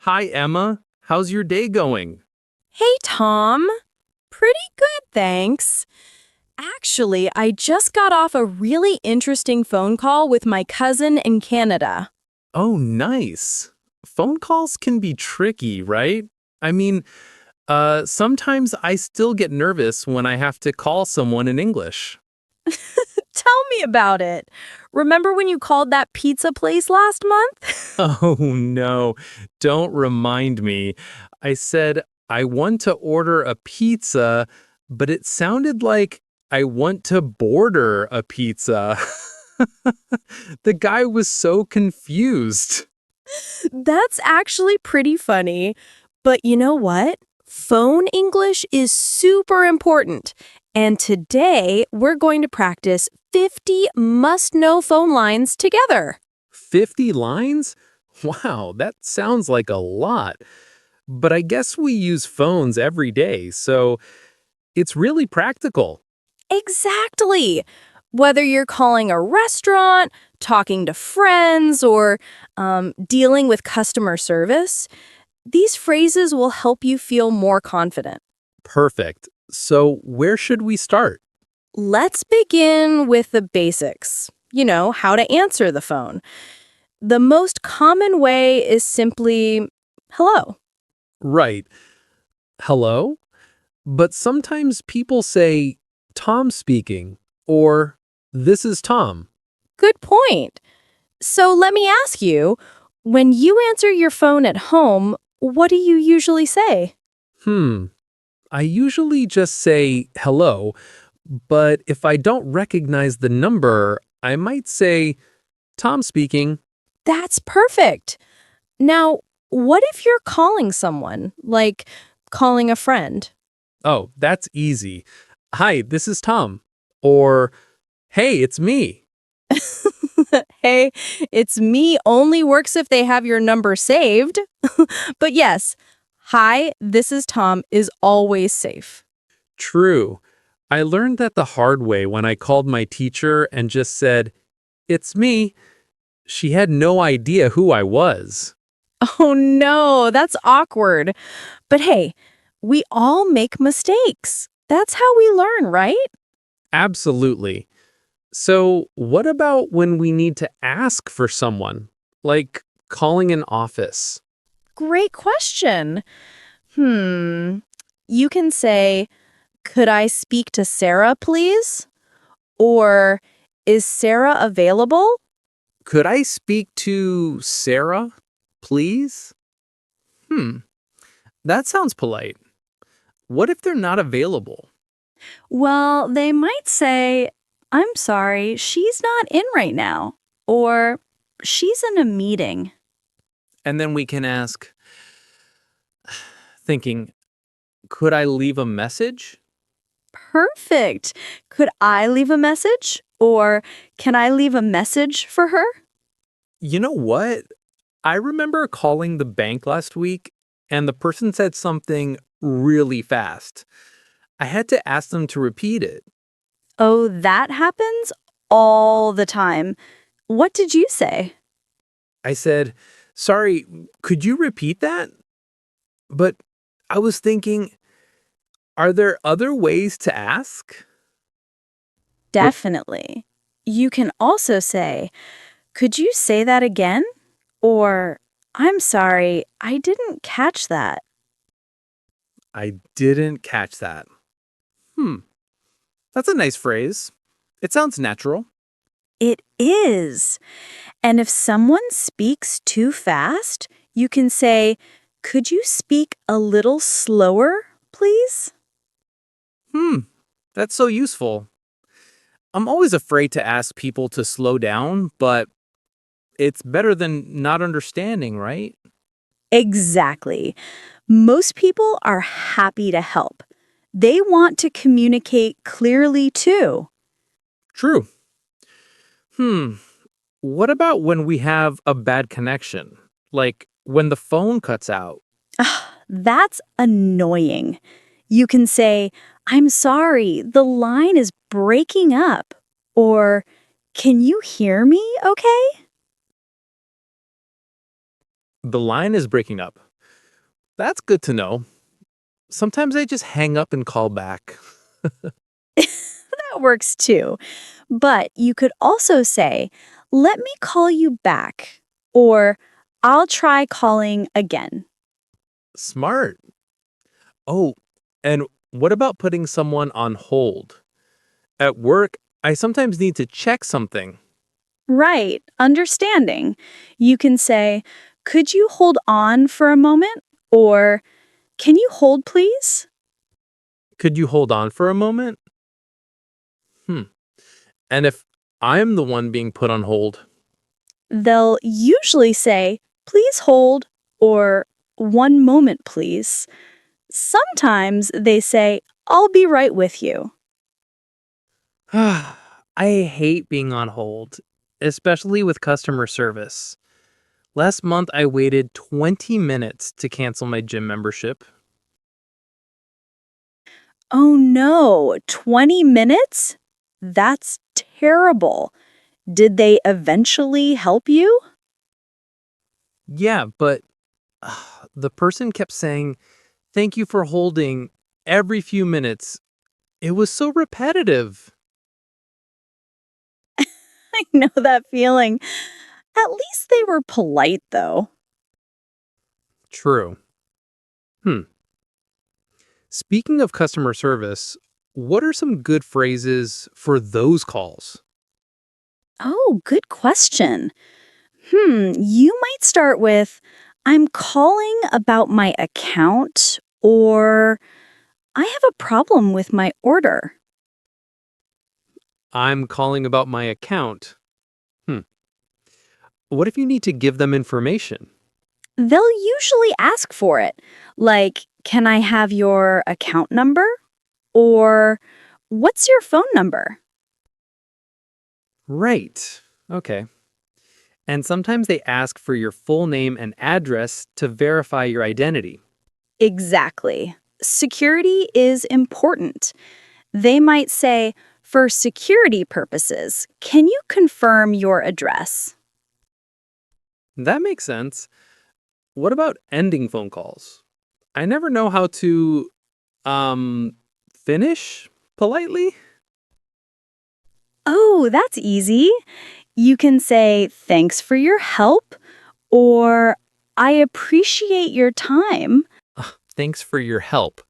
Hi, Emma. How's your day going? Hey, Tom. Pretty good, thanks. Actually, I just got off a really interesting phone call with my cousin in Canada. Oh, nice. Phone calls can be tricky, right? I mean, sometimes I still get nervous when I have to call someone in English. Tell me about it. Remember when you called that pizza place last month? Oh, no. Don't remind me. I said, I want to order a pizza, but it sounded like I want to border a pizza. The guy was so confused. That's actually pretty funny. But you know what? Phone English is super important. And today, we're going to practice 50 must-know phone lines together. 50 lines? Wow, that sounds like a lot. But I guess we use phones every day, so it's really practical. Exactly. Whether you're calling a restaurant, talking to friends, or dealing with customer service, these phrases will help you feel more confident. Perfect. So, where should we start? Let's begin with the basics. You know, how to answer the phone. The most common way is simply, hello. Right. Hello? But sometimes people say, Tom speaking, or this is Tom. Good point. So let me ask you, when you answer your phone at home, what do you usually say? Hmm. I usually just say hello, but if I don't recognize the number, I might say, Tom speaking. That's perfect. Now, what if you're calling someone, like calling a friend? Oh, that's easy. Hi, this is Tom. Or, hey, it's me. Hey, it's me only works if they have your number saved. But yes, hi, this is Tom is always safe. True. I learned that the hard way when I called my teacher and just said, it's me. She had no idea who I was. Oh no, that's awkward. But hey, we all make mistakes. That's how we learn, right? Absolutely. So, what about when we need to ask for someone, like calling an office? Great question. Hmm. You can say, could I speak to Sarah, please? Or, is Sarah available? Could I speak to Sarah, please? Hmm, that sounds polite. What if they're not available? Well, they might say, I'm sorry, she's not in right now. Or, she's in a meeting. And then we can ask, thinking, could I leave a message? Perfect. Could I leave a message? Or, can I leave a message for her? You know what? I remember calling the bank last week and the person said something really fast. I had to ask them to repeat it. Oh, that happens all the time. What did you say? I said, sorry, could you repeat that? But I was thinking, are there other ways to ask? What? Definitely. You can also say, could you say that again? Or, I'm sorry, I didn't catch that. I didn't catch that. Hmm, that's a nice phrase. It sounds natural. It is. And if someone speaks too fast, you can say, could you speak a little slower, please? Hmm, that's so useful. I'm always afraid to ask people to slow down, but it's better than not understanding, right? Exactly. Most people are happy to help. They want to communicate clearly too. True. Hmm. What about when we have a bad connection? Like when the phone cuts out? Ah, that's annoying. You can say, I'm sorry, the line is breaking up. Or, can you hear me okay? The line is breaking up. That's good to know. Sometimes I just hang up and call back. That works too. But you could also say, let me call you back, or I'll try calling again. Smart. Oh, and what about putting someone on hold? At work, I sometimes need to check something. Right, understanding. You can say, could you hold on for a moment? Or, can you hold, please? Could you hold on for a moment? Hmm. And if I'm the one being put on hold? They'll usually say, please hold, or one moment, please. Sometimes they say, I'll be right with you. I hate being on hold, especially with customer service. Last month, I waited 20 minutes to cancel my gym membership. Oh no, 20 minutes? That's terrible. Did they eventually help you? Yeah, but the person kept saying, thank you for holding every few minutes. It was so repetitive. I know that feeling. At least they were polite, though. True. Hmm. Speaking of customer service, what are some good phrases for those calls? Oh, good question. You might start with, I'm calling about my account, or I have a problem with my order. I'm calling about my account. Hmm. What if you need to give them information? They'll usually ask for it, like, can I have your account number? Or, what's your phone number? Right. Okay. And sometimes they ask for your full name and address to verify your identity. Exactly. Security is important. They might say, for security purposes, can you confirm your address? That makes sense. What about ending phone calls? I never know how to um finish politely. Oh, that's easy. You can say, thanks for your help, or I appreciate your time. Thanks for your help.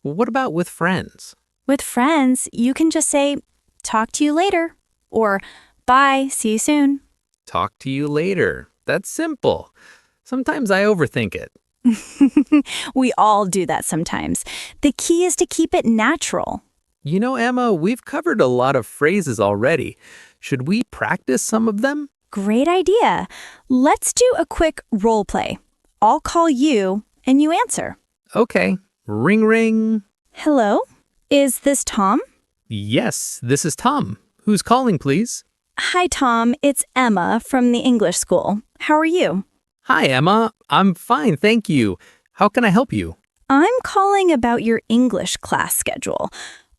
What about with friends? With friends, you can just say, talk to you later, or bye, see you soon. Talk to you later. That's simple. Sometimes I overthink it. We all do that sometimes. The key is to keep it natural. You know, Emma, we've covered a lot of phrases already. Should we practice some of them? Great idea. Let's do a quick role play. I'll call you and you answer. Okay. Ring ring. Hello? Is this Tom? Yes, this is Tom. Who's calling, please? Hi, Tom. It's Emma from the English school. How are you? Hi, Emma. I'm fine, thank you. How can I help you? I'm calling about your English class schedule.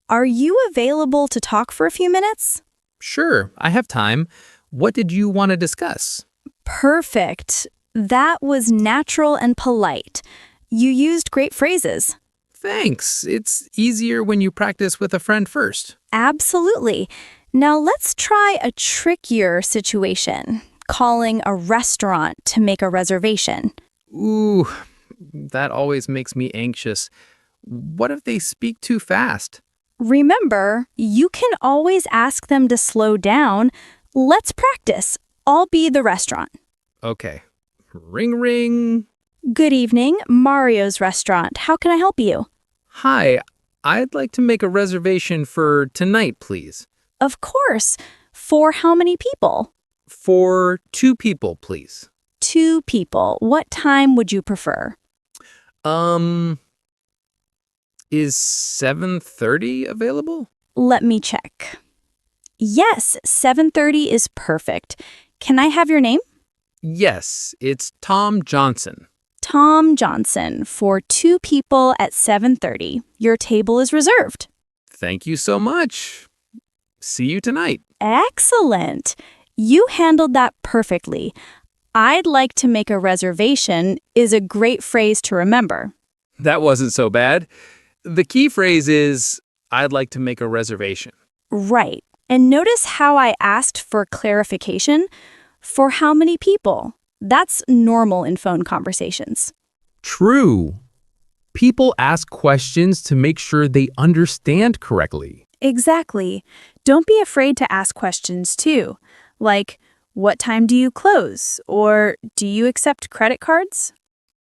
Are you available to talk for a few minutes? Sure, I have time. What did you want to discuss? Perfect. That was natural and polite. You used great phrases. Thanks. It's easier when you practice with a friend first. Absolutely. Now let's try a trickier situation, calling a restaurant to make a reservation. Ooh, that always makes me anxious. What if they speak too fast? Remember, you can always ask them to slow down. Let's practice. I'll be the restaurant. Okay. Ring ring. Good evening, Mario's restaurant. How can I help you? Hi, I'd like to make a reservation for tonight, please. Of course. For how many people? For 2 people, please. 2 people. What time would you prefer? Um, is 7:30 available? Let me check. Yes, 7:30 is perfect. Can I have your name? Yes, it's Tom Johnson. Tom Johnson. For 2 people at 7:30. Your table is reserved. Thank you so much. See you tonight. Excellent. You handled that perfectly. I'd like to make a reservation is a great phrase to remember. That wasn't so bad. The key phrase is, I'd like to make a reservation. Right. And notice how I asked for clarification. For how many people? That's normal in phone conversations. True. People ask questions to make sure they understand correctly. Exactly. Don't be afraid to ask questions too. Like, what time do you close? Or do you accept credit cards?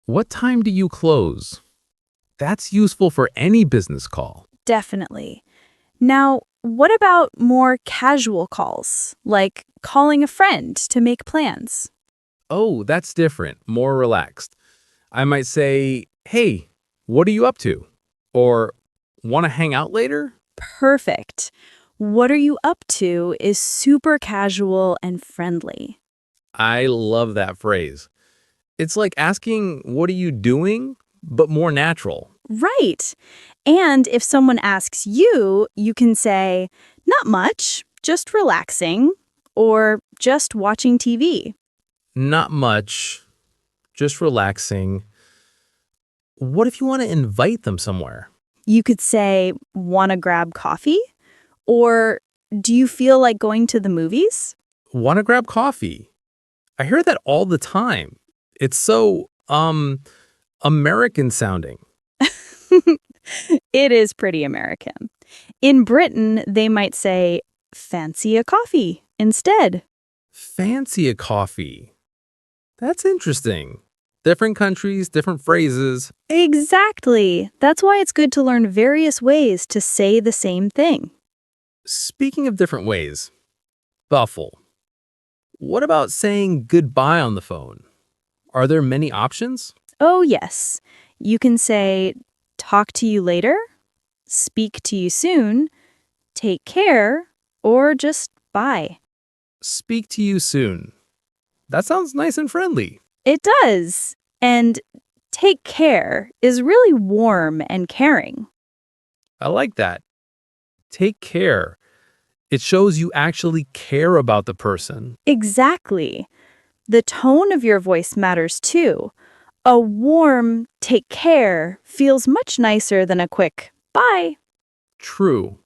What time do you close? That's useful for any business call. Definitely. Now, what about more casual calls, like calling a friend to make plans? Oh, that's different, more relaxed. I might say, hey, what are you up to? Or, want to hang out later? Perfect. What are you up to is super casual and friendly. I love that phrase. It's like asking, what are you doing? But more natural. Right. And if someone asks you, you can say, not much, just relaxing, or just watching TV. Not much, just relaxing. What if you want to invite them somewhere? You could say, want to grab coffee? Or do you feel like going to the movies? Want to grab coffee? I hear that all the time. It's so, American sounding. It is pretty American. In Britain, they might say, fancy a coffee instead. Fancy a coffee. That's interesting. Different countries, different phrases. Exactly. That's why it's good to learn various ways to say the same thing. Speaking of different ways, Buffle. What about saying goodbye on the phone? Are there many options? Oh, yes. You can say, talk to you later, speak to you soon, take care, or just bye. Speak to you soon. That sounds nice and friendly. It does. And take care is really warm and caring. I like that. Take care. It shows you actually care about the person. Exactly. The tone of your voice matters too. A warm take care feels much nicer than a quick bye. True.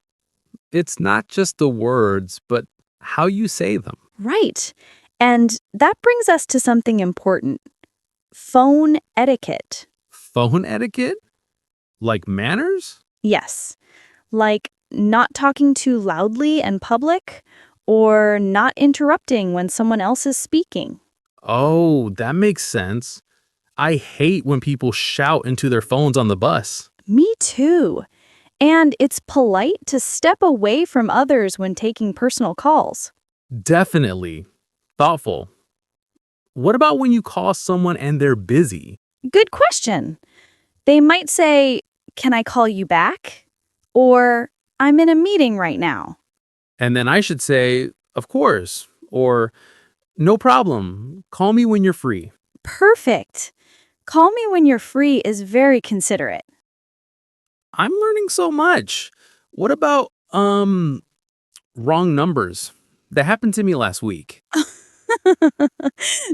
It's not just the words, but how you say them. Right. And that brings us to something important. Phone etiquette. Phone etiquette? Like manners? Yes. Like not talking too loudly in public or not interrupting when someone else is speaking. Oh, that makes sense. I hate when people shout into their phones on the bus. Me too. And it's polite to step away from others when taking personal calls. Definitely. Thoughtful. What about when you call someone and they're busy? Good question. They might say, can I call you back? Or, I'm in a meeting right now. And then I should say, of course, or no problem. Call me when you're free. Perfect. Call me when you're free is very considerate. I'm learning so much. What about, wrong numbers? That happened to me last week.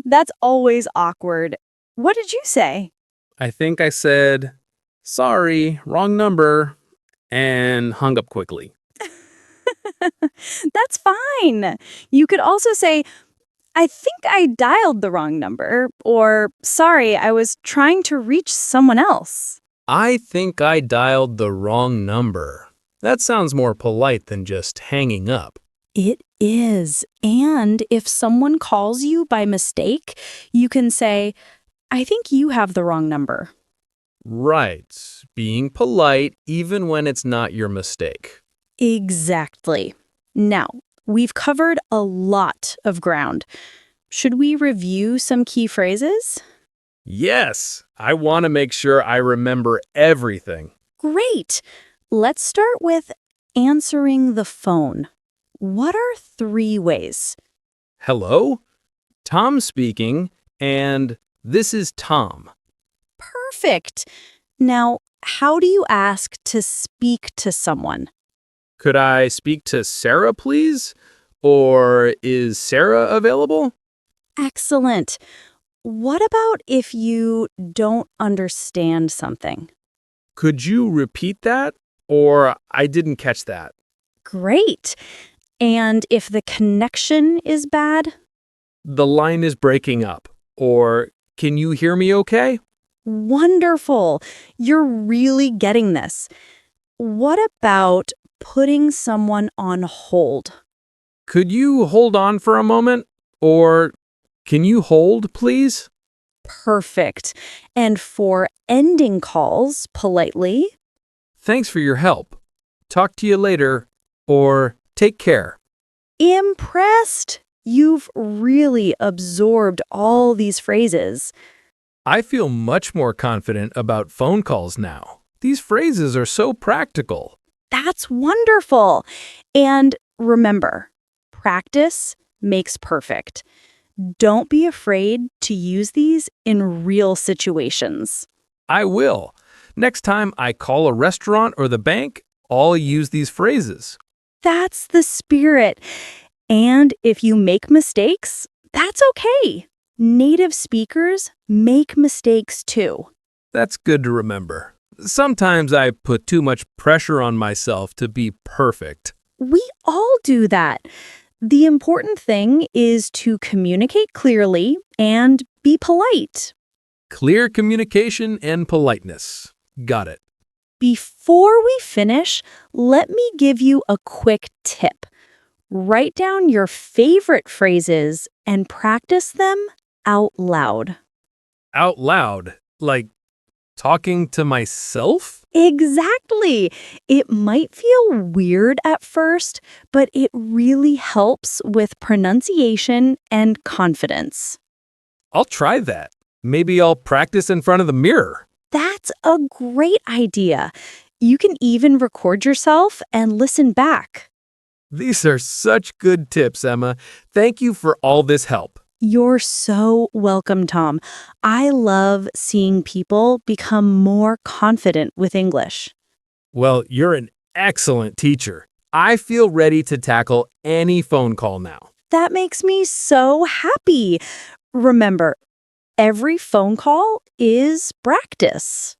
That's always awkward. What did you say? I think I said, sorry, wrong number, and hung up quickly. That's fine. You could also say, I think I dialed the wrong number, or sorry, I was trying to reach someone else. I think I dialed the wrong number. That sounds more polite than just hanging up. It is. And if someone calls you by mistake, you can say, I think you have the wrong number. Right. Being polite even when it's not your mistake. Exactly. Now, we've covered a lot of ground. Should we review some key phrases? Yes, I want to make sure I remember everything. Great. Let's start with answering the phone. What are 3 ways? Hello? Tom speaking, and this is Tom. Perfect. Now, how do you ask to speak to someone? Could I speak to Sarah, please? Or is Sarah available? Excellent. What about if you don't understand something? Could you repeat that? Or I didn't catch that. Great. And if the connection is bad? The line is breaking up. Or can you hear me okay? Wonderful. You're really getting this. What about putting someone on hold? Could you hold on for a moment? Or can you hold, please? Perfect. And for ending calls politely? Thanks for your help. Talk to you later. Or take care. Impressed. You've really absorbed all these phrases. I feel much more confident about phone calls now. These phrases are so practical. That's wonderful. And remember, practice makes perfect. Don't be afraid to use these in real situations. I will. Next time I call a restaurant or the bank, I'll use these phrases. That's the spirit. And if you make mistakes, that's okay. Native speakers make mistakes too. That's good to remember. Sometimes I put too much pressure on myself to be perfect. We all do that. The important thing is to communicate clearly and be polite. Clear communication and politeness. Got it. Before we finish, let me give you a quick tip. Write down your favorite phrases and practice them out loud. Out loud, like talking to myself? Exactly. It might feel weird at first, but it really helps with pronunciation and confidence. I'll try that. Maybe I'll practice in front of the mirror. That's a great idea. You can even record yourself and listen back. These are such good tips, Emma. Thank you for all this help. You're so welcome, Tom. I love seeing people become more confident with English. Well, you're an excellent teacher. I feel ready to tackle any phone call now. That makes me so happy. Remember, every phone call is practice.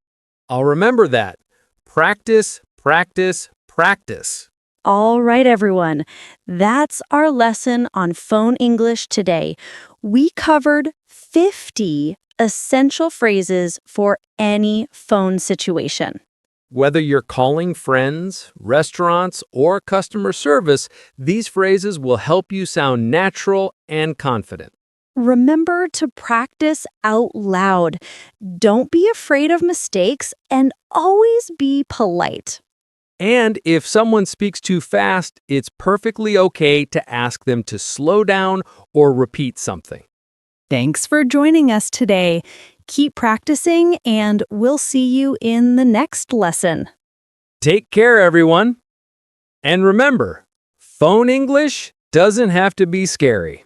I'll remember that. Practice, practice, practice. All right, everyone. That's our lesson on phone English today. We covered 50 essential phrases for any phone situation. Whether you're calling friends, restaurants, or customer service, these phrases will help you sound natural and confident. Remember to practice out loud. Don't be afraid of mistakes and always be polite. And if someone speaks too fast, it's perfectly okay to ask them to slow down or repeat something. Thanks for joining us today. Keep practicing, and we'll see you in the next lesson. Take care, everyone. And remember, phone English doesn't have to be scary.